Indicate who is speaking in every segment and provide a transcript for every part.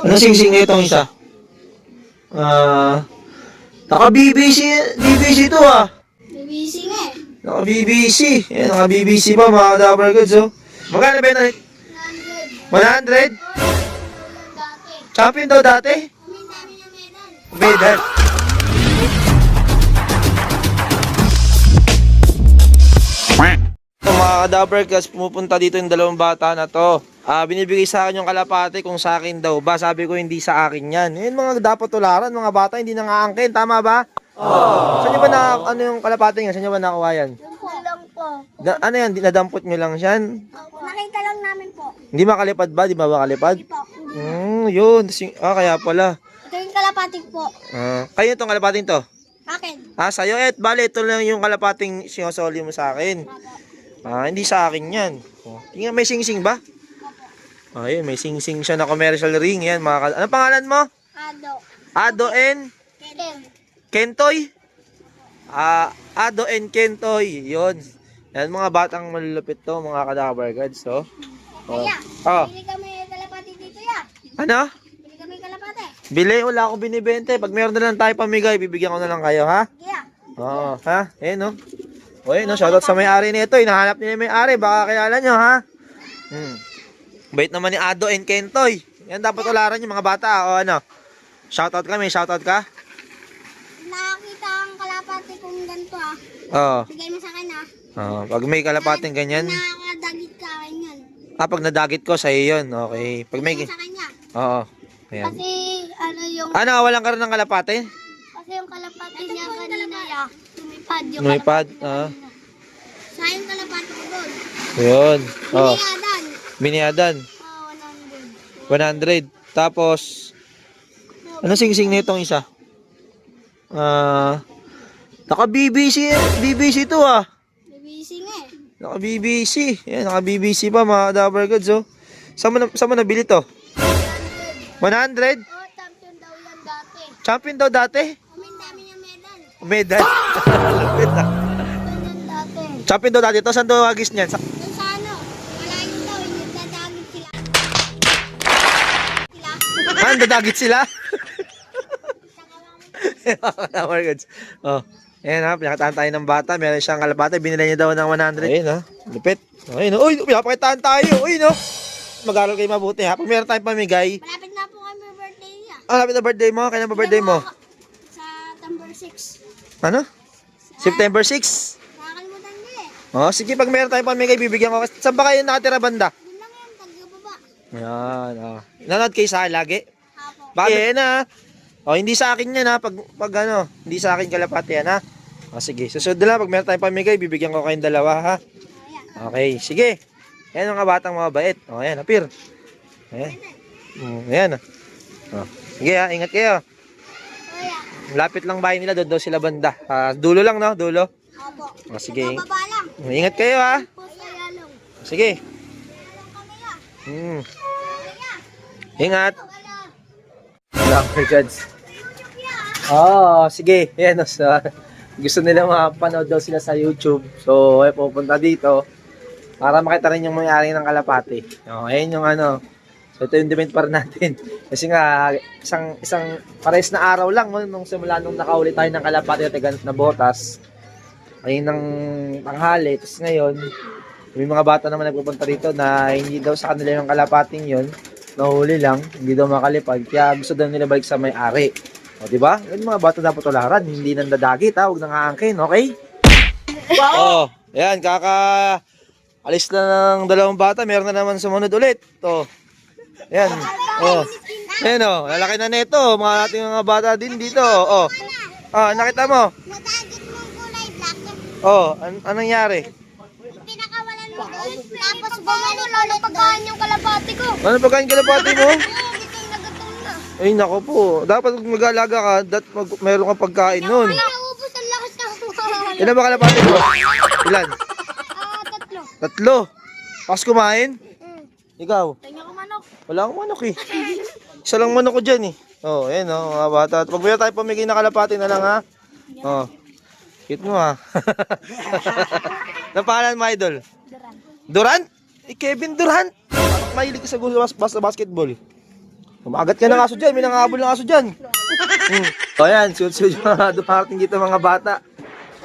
Speaker 1: Ano sing-sing na itong isa? Naka-BBC, BBC to ah.
Speaker 2: BBC nga eh.
Speaker 1: Naka-BBC. Yan, naka-BBC pa mga Dapper Goods, oh. Magkano ba ito? 100?
Speaker 2: 100. Dati.
Speaker 1: Champion daw dati?
Speaker 2: Ang dami ng medal.
Speaker 1: Medal. Ito mga Dapper Goods, pumupunta dito yung dalawang bata na to. Binibigay sa akin yung kalapate kung sa akin daw ba. Sabi ko hindi sa akin yan. Yun mga dapat tularan, mga bata hindi nangaangkin. Tama ba? Saan nyo ba ano yung kalapate nga? Saan nyo ba nakuha yan?
Speaker 2: Yung po lang po.
Speaker 1: Ano yan? Nadampot nyo lang siyan?
Speaker 2: Nakita lang namin po.
Speaker 1: Hindi makalipad ba? Di ba makalipad?
Speaker 2: Hindi po.
Speaker 1: Yun. Kaya pala.
Speaker 2: Ito yung kalapating po.
Speaker 1: Kayo itong kalapating to?
Speaker 2: Akin.
Speaker 1: Sa'yo. Bale, ito lang yung kalapating sinusoli mo sa akin. Hindi sa akin yan. Tingnan, may sing-sing ba? Ayun, may sing-sing siya na commercial ring. Yan, ano pangalan mo?
Speaker 2: Ado.
Speaker 1: Ado and
Speaker 2: Ken.
Speaker 1: Kentoy? Ado and Kentoy. Yun. Yan, mga batang malulupit to, mga Kadaver Gods.
Speaker 2: Kaya,
Speaker 1: Oh.
Speaker 2: bili kami kalapati dito ya.
Speaker 1: Ano?
Speaker 2: Bili kami kalapati.
Speaker 1: Bili, wala akong binibente. Pag meron na lang tayo pamigay, bibigyan ko na lang kayo, ha?
Speaker 2: Kaya.
Speaker 1: Oo, ha? Ayan, no? O, yun, no? Shoutout sa may-ari nito. Hinahanap niya yung may-ari. Baka kilala nyo, ha? Bait naman ni Ado and Kentoy. Yan dapat ularan yung mga bata, o ano? Shoutout ka, may shoutout ka?
Speaker 2: Nakakita ang kalapati kung ganito
Speaker 1: Oo.
Speaker 2: Bigay mo sa akin
Speaker 1: Pag may kalapating ganyan.
Speaker 2: Nakakadagit ka akin yan.
Speaker 1: Pag nadagit ko, sa'yo yun. Okay. Pag may...
Speaker 2: Bigay mo sa kanya.
Speaker 1: Oo. Ayan.
Speaker 2: Kasi ano yung...
Speaker 1: Ano, walang ka rin ng kalapate?
Speaker 2: Kasi yung kalapati niya kanina ya. Lumipad yung
Speaker 1: Lumipad,
Speaker 2: kalapati kanina. Sa yung kalapati ko doon.
Speaker 1: Yun. Oh.
Speaker 2: Biniyadan.
Speaker 1: Biniyadan. 100. Tapos, ano sing-sing na itong isa? Naka-BBC, BBC to ah.
Speaker 2: BBC nga eh.
Speaker 1: Naka-BBC. Yan, naka-BBC pa mga Dapper Goods, oh. Saan mo nabili to? 100?
Speaker 2: Champion daw yan dati.
Speaker 1: Champion daw dati?
Speaker 2: Ang dami niya medal.
Speaker 1: Medal. Lupit ah.
Speaker 2: Champion yan dati.
Speaker 1: Champion daw dati to. Saan daw agis niyan?
Speaker 2: Yung sa ano, malayo daw, yung dadagit sila.
Speaker 1: Dadagit sila? Dapper Goods. Oh. Ayan ha, pinakataan tayo ng bata. Meron siyang kalapate. Binila niya daw ng 100. Ayun ha, lupit. Ayun ha. Uy, pinapakitaan tayo. Uy no. Mag-aral kayo mabuti ha. Pag meron tayong pamigay.
Speaker 2: Malapit na po kami birthday niya.
Speaker 1: Lapit na birthday mo. Kailan ba birthday mo?
Speaker 2: Sa September 6.
Speaker 1: Ano? September 6.
Speaker 2: Nakakalimutan niya eh.
Speaker 1: Sige, pag meron tayong pamigay, bibigyan ko. Saan ba kayo nakatira banda?
Speaker 2: Yun lang yan, taga-baba.
Speaker 1: Yan. Nanood kayo sa lagi?
Speaker 2: Apo.
Speaker 1: Bakit? Yan ha. Hindi sa akin yan ha. Pag ano, hindi sa akin kalapate yan ha. Sige, susunod na lang. Pag meron tayong pamigay, bibigyan ko kayong dalawa ha.
Speaker 2: Ayan.
Speaker 1: Okay, sige. Yan mga batang mabait. Ayan, apir. Ayan. Ayan. Sige ha, ingat kayo.
Speaker 2: Ayan.
Speaker 1: Lapit lang bahay nila, doon daw sila banda. Dulo lang no, dulo.
Speaker 2: Apo.
Speaker 1: Sige.
Speaker 2: Baba lang.
Speaker 1: Ingat kayo ha.
Speaker 2: Po sa yalong.
Speaker 1: Sige.
Speaker 2: Yalong kami ya. Kaya.
Speaker 1: Ingat.
Speaker 2: Wala.
Speaker 1: Dapper Goods.
Speaker 2: YouTube ya.
Speaker 1: Sige. Yan, gusto nila mapanood daw sila sa YouTube. So, pupunta dito para makita rin yung may-ari ng kalapate. Ayan yung ano. So, ito yung demand para natin. Kasi nga, isang pares na araw lang nung simula nung nakaulit tayo ng kalapate at ganit na botas. Ayun ng tanghali. Tapos ngayon, may mga bata naman nagpupunta dito na hindi daw sa kanila yung kalapating yun. Nahuli lang. Hindi daw makalipad. Kaya gusto daw nila balik sa may-ari. O, diba? Yung mga bata dapat tularan. Hindi nang dadagit, ha? Huwag nang aangkin, okay? Wow! Yan, alis na ng dalawang bata. Meron na naman sumunod ulit. Ito. Yan. Yan, lalaki na nito. Mga ating mga bata din dito. Nakita mo?
Speaker 2: Nadagit mong kulay black.
Speaker 1: Anong nangyari?
Speaker 2: Pinakawalan mo doon. Tapos bumalik ulit pagkain yung kalapati ko.
Speaker 1: Ano pagkain kalapati mo?
Speaker 2: Hindi kayo nagatong na.
Speaker 1: Ay, nako po. Dapat mag-alaga ka, mayroon kang pagkain nun.
Speaker 2: Naubos ang lakas ng mga.
Speaker 1: Ilan ba kalapati mo? Ilan?
Speaker 2: Tatlo.
Speaker 1: Tatlo. Pas kumain? Ikaw?
Speaker 2: Tingnan ko manok.
Speaker 1: Wala akong manok eh. Isa lang manok ko dyan eh. Ayan mga bata. At pag tayo pamigay na kalapati na lang ha. Cute mo ha. Anong pangalan mo, idol?
Speaker 2: Duran.
Speaker 1: Durant? Kevin Durant. Mahilig ka sa gusto basketball. Kumagat ka ng aso dyan, may nangahabol ng aso dyan. O yan, sunod-sunod yung mga dumarating dito mga bata.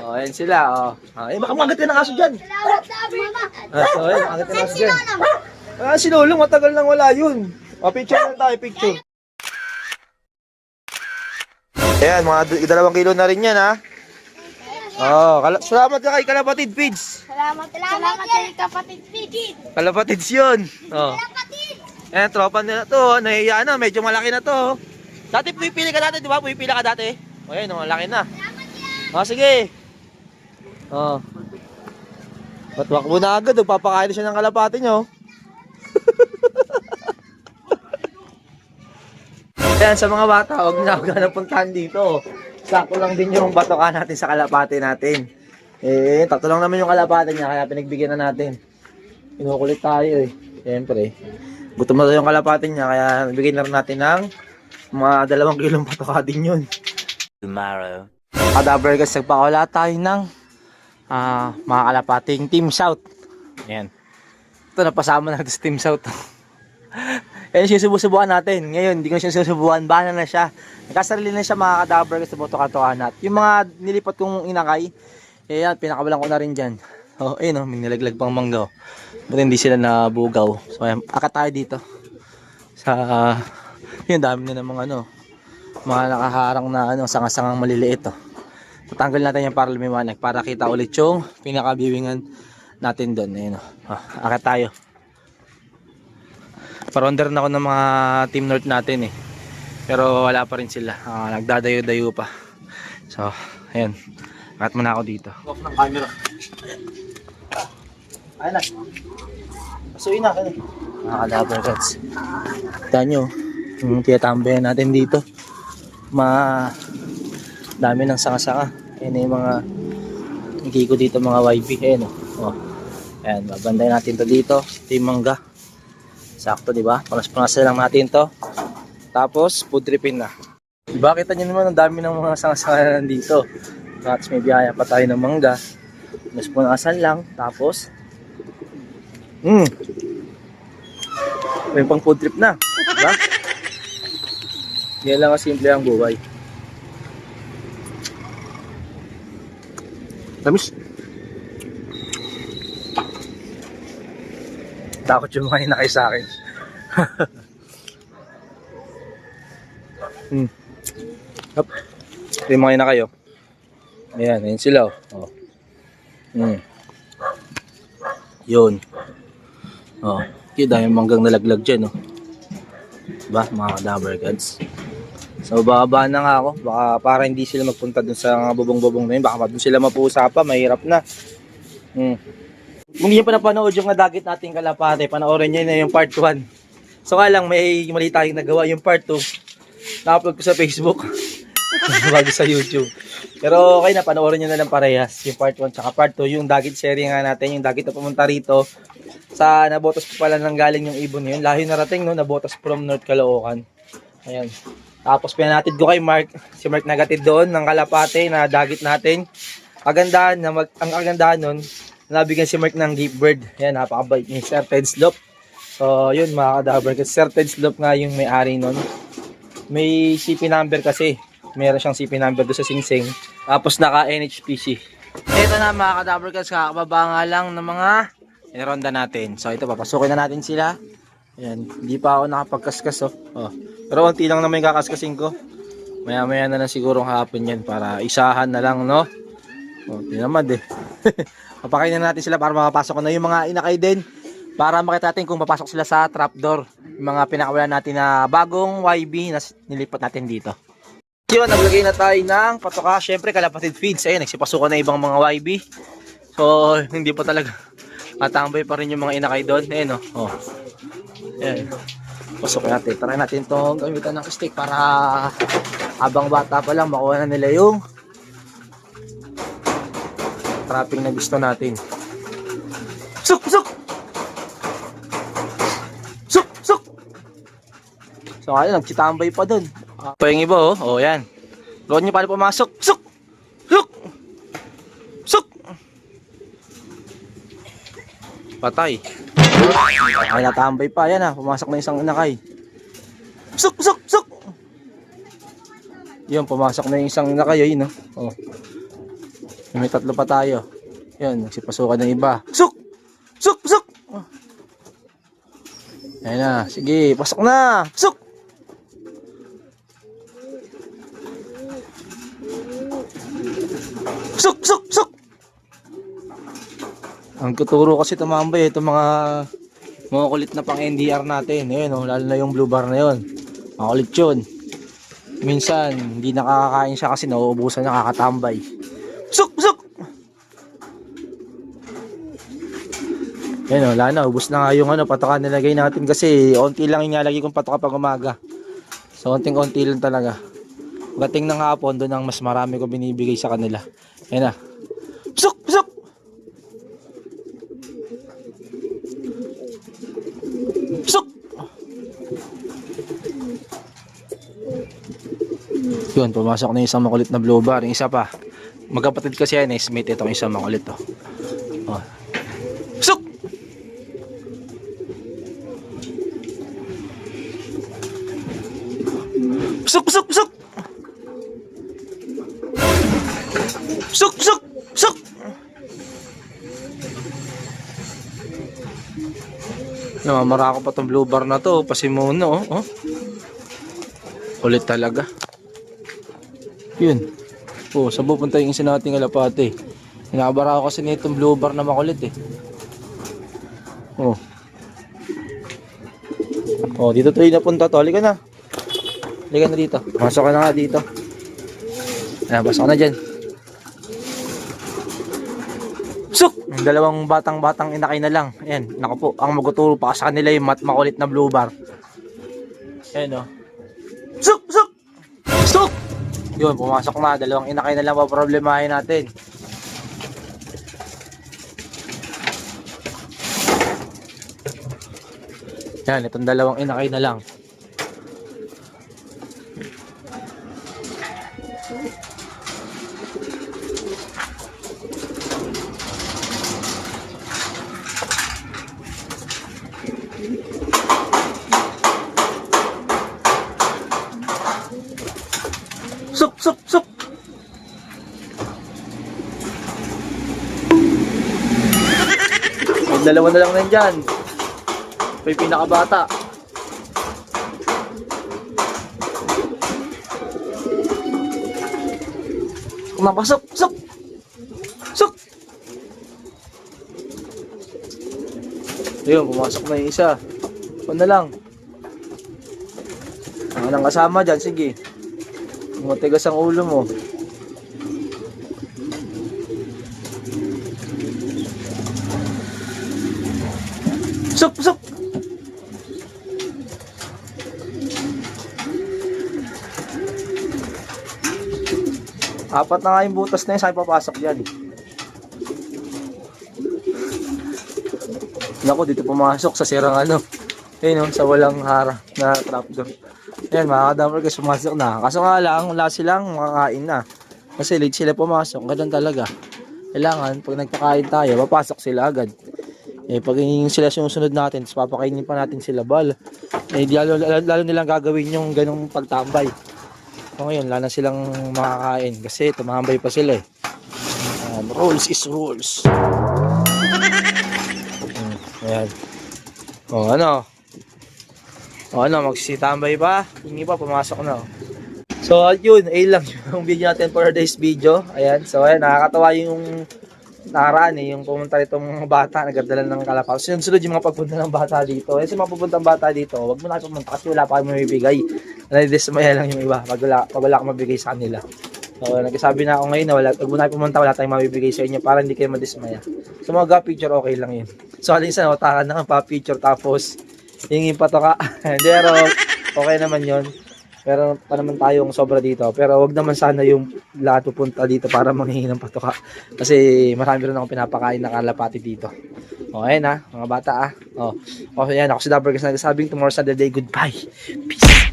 Speaker 1: O, ayan sila, o. Baka kumagat ka ng aso dyan. So, ayan, kumagat ka ng aso dyan. Si Lolo, matagal nang wala yun. O, picture na tayo, picture. Ayan, mga 2 kilo na rin yan, ha. Salamat ka kay Kalapatid Feeds.
Speaker 2: Salamat kay kapatid Pidit.
Speaker 1: Kalapatids yun.
Speaker 2: Kapatid.
Speaker 1: Ayan, tropa nila to. Nahihiya na, medyo malaki na to. Dati pumipili ka dati, di ba? Pumipili ka dati. O, ayan, malaki na. Sige. Batwak mo na agad, papakain siya ng kalapati nyo. Ayan, sa mga bata, huwag na puntahan dito. Sakto lang din yung batoka natin sa kalapati natin. Tatlo lang naman yung kalapati niya, kaya pinagbigyan na natin. Kinukulit tayo Siyempre. Gutom na yung kalapati niya, kaya bigyan na rin natin ng mga 2 kilong batoka din yun.
Speaker 3: Tomorrow.
Speaker 1: Kadabrgas, nagpakawala tayo ng mga kalapating Team South. Ayan. Ito, napasama na sa Team South. Yan yung sinusubukan natin. Ngayon, hindi ko siya sinusubukan. Bana na siya. Nagkasarili na siya mga kadabrgas sa boto-katokanat. Yung mga nilipat kong inakay, yan, pinakawalan ko na rin dyan. Ayun may nilaglag pang mangga. But hindi sila nabugaw. So, ayan, akat tayo dito. Yun, dami na ng mga nakaharang na sanga-sangang maliliit. Tatanggal natin yan para lumiwanag. Para kita ulit yung pinaka-viewingan natin doon. Ayun, akat tayo. Paronder na ako ng mga Team North natin Pero wala pa rin sila. Nagdadayo-dayo pa. So, ayan. Akat muna ako dito. Off ng camera. Ayan na. Pasuin na. Mga kadabrgas. Kita nyo. Yung tinatambayan natin dito. Dami ng sanga-sanga. Ayan yung mga nagkiko dito mga YB. Ayan Ayan. Babanday natin to dito. Team Mangga. Sakto, di ba? Panas-panasan lang natin to. Tapos, food tripin na. Diba, kita nyo naman, ang dami ng mga sanga-sanga nandito. Tapos, may biyaya pa tayo ng mangga. Panas-panasan lang. Tapos, may pang food trip na. Diba? Yan lang kasimple ang buhay. Tamis. Takot yung mga inakay sa akin. Hop. Ito yung mga inakay Ayan, ayan sila Yun. Yung dahil manggang nalaglag dyan Diba mga kadabrgas? So bababa na nga ako. Baka para hindi sila magpunta dun sa mga bubong-bubong na yun. Baka dun sila mapusa pa, mahirap na. Kung hindi nyo pa napanood yung nadagit nating kalapate, panoorin nyo na yung part 1. So nga lang, may mali tayong nagawa yung part 2. Na-upload ko sa Facebook. Bago sa YouTube. Pero okay na, panoorin nyo na lang parehas. Yung part 1 tsaka part 2. Yung dagit sharing nga natin, yung dagit na pumunta rito. Sa nabotas pa pala nang galing yung ibon yun. Lahi narating nabotas from North Caloocan. Ayan. Tapos pinanatid ko kay Mark. Si Mark nagatid doon ng kalapate na dagit natin. Kagandahan, ang kagandahan nun, nabigyan si Mark ng gift bird. Ayan, napakabait ni Sir Ted Slope. So, yun mga kadabrgas. Sir Ted Slope nga yung may-ari nun. May CP number kasi. Meron siyang CP number doon sa Sing Sing. Tapos naka-NHPC. Ito na mga kadabrgas, kakababa nga lang ng mga ronda natin. So, ito, papasukin na natin sila. Ayan, hindi pa ako nakapagkaskas Pero unti lang naman yung kakaskasin ko. Maya-maya na lang siguro hapon yan para isahan na lang, no? Tinamad Papakain na natin sila para makapasok na yung mga inakay din. Para makita natin kung papasok sila sa trapdoor. Yung mga pinakawalan natin na bagong YB na nilipat natin dito. Yun, naglagay na tayo ng patoka. Syempre, Kalapatid Feeds. Ayun, nagsipasukan na ibang mga YB. So, hindi pa talaga. Matambay pa rin yung mga inakay doon. Ayun, Ayan. Pasok natin. Try natin itong gamitan ng stick para habang bata pa lang makuha na nila yung trapping na gusto natin. Suk! Suk! Suk! Suk! So ayun, nagchitambay pa dun. Ito yung iba yan. Load nyo paano pumasok. Suk! Suk! Suk! Patay. Ay, natambay pa. Yan pumasok na isang inakay. Suk! Pusok, pusok, pusok! Yun, pumasok na yung isang nakayoy, no? Oh. May tatlo pa tayo. Yun, nagsipasukan ng iba. Pusok! Pusok, pusok! Oh. Ayan na, sige, pasok na! Pusok! Pusok, pusok, pusok! Ang tuturo kasi tumambay, itong mga kulit na pang NDR natin. Ayun, oh, lalo na yung blue bar na yun. Makulit yun. Minsan, hindi nakakakain siya kasi nauubusan niya kakatambay. Pusok! Pusok! Ayun, oh, wala na. Ubus na nga yung patoka nilagay natin kasi onti lang yung nalagay kong patoka pag umaga. So, onting-onti lang talaga. Pagdating ng hapon, doon ang mas marami ko binibigay sa kanila. Ayun na. Pusok! Pusok! Pusok! Yun, pumasok na yung isang makulit na blue bar. Yung isa pa. Magkapatid kasi yan, estimate itong isang makulit. Oh. Pusok! Pusok! Pusok! Pusok! Pusok! Pusok! Pusok! Namamara ko pa tong blue bar na to. Pasimuno, oh. Kulit talaga. Yun. Oh, saan pupunta yung isa nating kalapate? Hinabara ko kasi nitong blue bar na makulit eh. Oh. Oh, dito tayo napunta to. Halika na. Halika na dito. Masok ka na nga dito. Ayan, pasok ka na dyan. Suk! Yung dalawang batang inakay na lang. Ayan, naku po. Ang maguturo pa sa kanila yung makulit na blue bar. Ayan, oh. Suk! Suk! Suk! Yun, pumasok na. Dalawang inakay na lang paproblemahin natin. Yan, itong dalawang inakay na lang. Suk, suk, suk. May dalawa na lang nandyan. May pinakabata. Kumapasok, suk. Suk. Ayun, pumasok na yung isa. Ito na lang. Ang nang kasama dyan, sige. Matigas ang ulo mo. Suk, suk. Apat na nga yung butas na yun, saan papasok dyan? Naku, dito pumasok sa sirang ayun, sa walang harang na trapdoor. Ayan, mga kadamper guys, pumasok na. Kaso nga lang, wala silang makakain na. Kasi late sila pumasok, ganun talaga. Kailangan, pag nagpakain tayo, papasok sila agad. Eh, pag yung sila sinusunod natin, tapos papakainin pa natin sila, lalo nilang gagawin yung ganung pagtambay. So ngayon, wala na silang makakain kasi tumambay pa sila eh. Rules is rules. Ayan. O ano, magsisitambay pa. Yung iba, pumasok na. So, yun, lang yung video natin for today's video. Ayan, so ayan, nakakatawa yung nakaraan yung pumunta itong bata, nagdala ng kalapaw. Sunod yung mga pagpunta ng bata dito. Kasi mga pupuntang bata dito, wag mo na pumunta kasi wala pa kami mabibigay. Nadidismaya lang yung iba pag wala kang mabigay sa kanila. So, nagsasabi na ako ngayon na wag mo na pumunta, wala tayong mabibigay sa inyo para hindi kayo madismaya. So, mga picture okay lang yun. So, alinsan, watakan na ang pa-picture tapos hingin pa to ka. Pero, okay naman yun. Pero pa naman tayong sobra dito. Pero wag naman sana yung lahat pupunta dito para manghingi ng patoka. Kasi marami rin akong pinapakain na kalapati dito. O, ayan mga bata O, yan, ako si Dabber kasi nagsasabing tomorrow's another day. Goodbye. Peace.